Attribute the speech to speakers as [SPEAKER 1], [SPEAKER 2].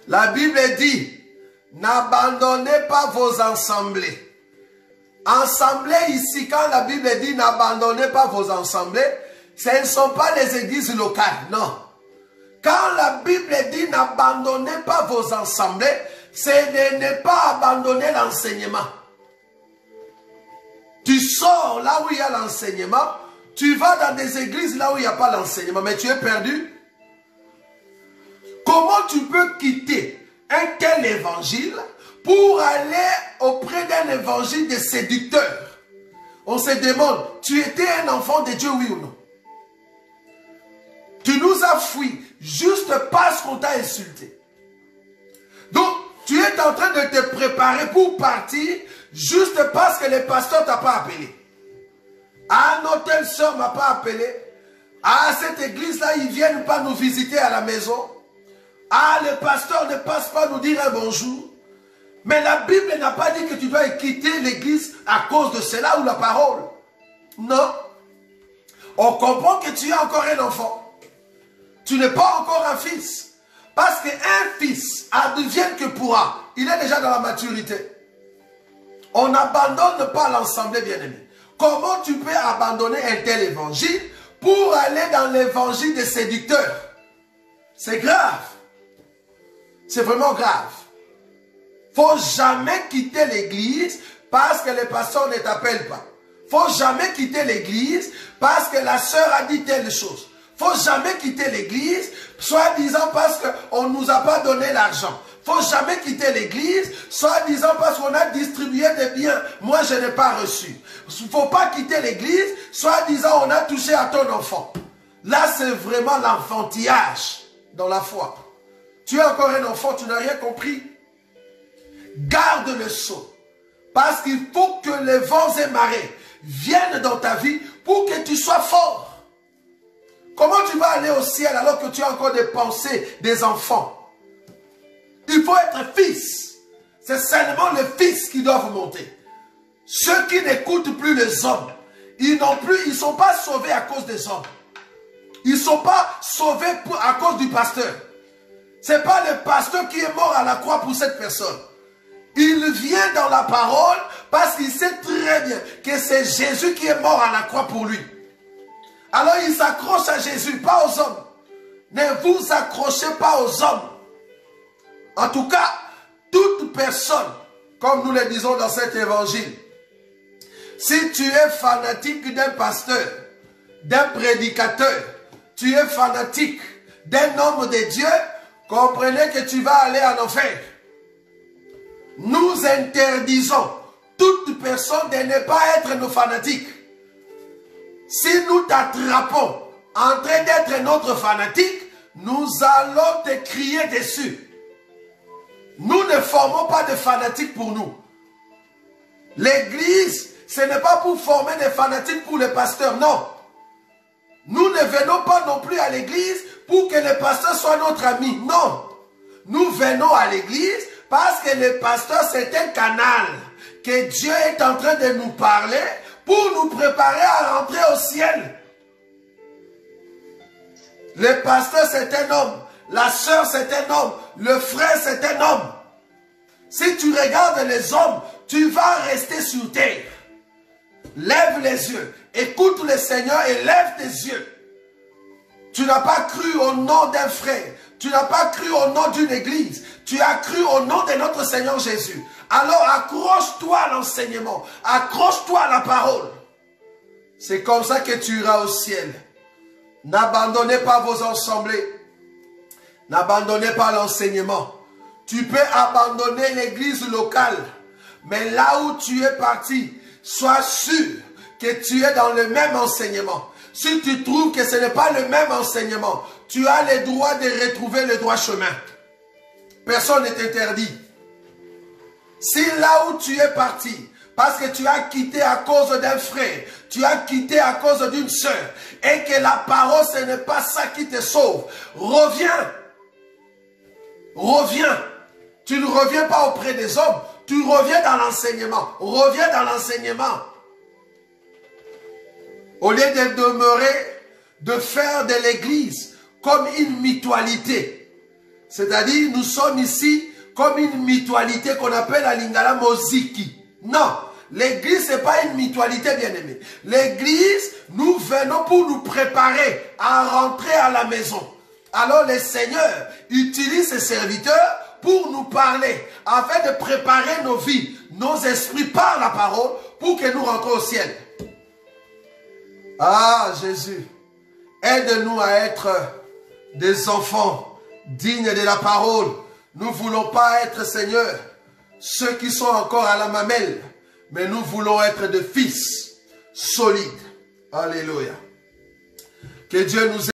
[SPEAKER 1] La Bible dit, n'abandonnez pas vos assemblées. Assemblée ici, quand la Bible dit n'abandonnez pas vos assemblées, ce ne sont pas les églises locales, non. Quand la Bible dit n'abandonnez pas vos assemblées, c'est de ne pas abandonner l'enseignement. Tu sors là où il y a l'enseignement, tu vas dans des églises là où il n'y a pas l'enseignement, mais tu es perdu. Comment tu peux quitter un tel évangile pour aller auprès d'un évangile de séducteur? On se demande, tu étais un enfant de Dieu, oui ou non? Tu nous as fui juste parce qu'on t'a insulté. Donc, tu es en train de te préparer pour partir juste parce que le pasteur ne t'a pas appelé. Ah, non, telle soeur ne m'a pas appelé. Ah, cette église-là, ils ne viennent pas nous visiter à la maison. Ah, le pasteur ne passe pas nous dire un bonjour. Mais la Bible n'a pas dit que tu dois quitter l'église à cause de cela ou la parole. Non. On comprend que tu es encore un enfant. Tu n'es pas encore un fils. Parce qu'un fils advienne que pourra. Il est déjà dans la maturité. On n'abandonne pas l'assemblée, bien-aimé. Comment tu peux abandonner un tel évangile pour aller dans l'évangile des séducteurs? C'est grave. C'est vraiment grave. Faut jamais quitter l'église parce que le pasteur ne t'appelle pas. Faut jamais quitter l'église parce que la sœur a dit telle chose. Faut jamais quitter l'église, soi-disant parce qu'on ne nous a pas donné l'argent. Faut jamais quitter l'église, soi-disant parce qu'on a distribué des biens. Moi, je n'ai pas reçu. Faut pas quitter l'église, soi-disant on a touché à ton enfant. Là, c'est vraiment l'enfantillage dans la foi. Tu es encore un enfant, tu n'as rien compris. Garde le sceau. Parce qu'il faut que les vents et marées viennent dans ta vie pour que tu sois fort. Comment tu vas aller au ciel alors que tu as encore des pensées des enfants? Il faut être fils. C'est seulement le fils qui doit vous monter. Ceux qui n'écoutent plus les hommes, ils ne sont pas sauvés à cause des hommes. Ils ne sont pas sauvés à cause du pasteur. Ce n'est pas le pasteur qui est mort à la croix pour cette personne. Il vient dans la parole parce qu'il sait très bien que c'est Jésus qui est mort à la croix pour lui. Alors il s'accroche à Jésus, pas aux hommes. Ne vous accrochez pas aux hommes. En tout cas, toute personne, comme nous le disons dans cet évangile, si tu es fanatique d'un pasteur, d'un prédicateur, tu es fanatique d'un homme de Dieu, comprenez que tu vas aller en enfer. Nous interdisons toute personne de ne pas être nos fanatiques. Si nous t'attrapons en train d'être notre fanatique, nous allons te crier dessus. Nous ne formons pas de fanatiques pour nous. L'église, ce n'est pas pour former des fanatiques pour les pasteurs, non. Nous ne venons pas non plus à l'église pour que le pasteur soit notre ami, non. Nous venons à l'église parce que le pasteur, c'est un canal que Dieu est en train de nous parler pour nous préparer à rentrer au ciel. Le pasteur, c'est un homme. La sœur, c'est un homme. Le frère, c'est un homme. Si tu regardes les hommes, tu vas rester sur terre. Lève les yeux. Écoute le Seigneur et lève tes yeux. Tu n'as pas cru au nom d'un frère. Tu n'as pas cru au nom d'une église. Tu as cru au nom de notre Seigneur Jésus. Alors accroche-toi à l'enseignement. Accroche-toi à la parole. C'est comme ça que tu iras au ciel. N'abandonnez pas vos assemblées. N'abandonnez pas l'enseignement. Tu peux abandonner l'église locale. Mais là où tu es parti, sois sûr que tu es dans le même enseignement. Si tu trouves que ce n'est pas le même enseignement, tu as le droit de retrouver le droit chemin. Personne ne t'interdit. Si là où tu es parti, parce que tu as quitté à cause d'un frère, tu as quitté à cause d'une sœur, et que la parole, ce n'est pas ça qui te sauve, reviens. Reviens. Tu ne reviens pas auprès des hommes, tu reviens dans l'enseignement. Reviens dans l'enseignement. Au lieu de demeurer, de faire de l'église comme une mutualité. C'est-à-dire, nous sommes ici comme une mutualité qu'on appelle à Lingala Moziki. Non, l'église, ce n'est pas une mutualité, bien-aimée. L'église, nous venons pour nous préparer à rentrer à la maison. Alors, le Seigneur utilise ses serviteurs pour nous parler, afin de préparer nos vies, nos esprits par la parole, pour que nous rentrions au ciel. Ah, Jésus, aide-nous à être des enfants dignes de la parole. Nous ne voulons pas être, Seigneur, ceux qui sont encore à la mamelle, mais nous voulons être des fils solides. Alléluia. Que Dieu nous aide.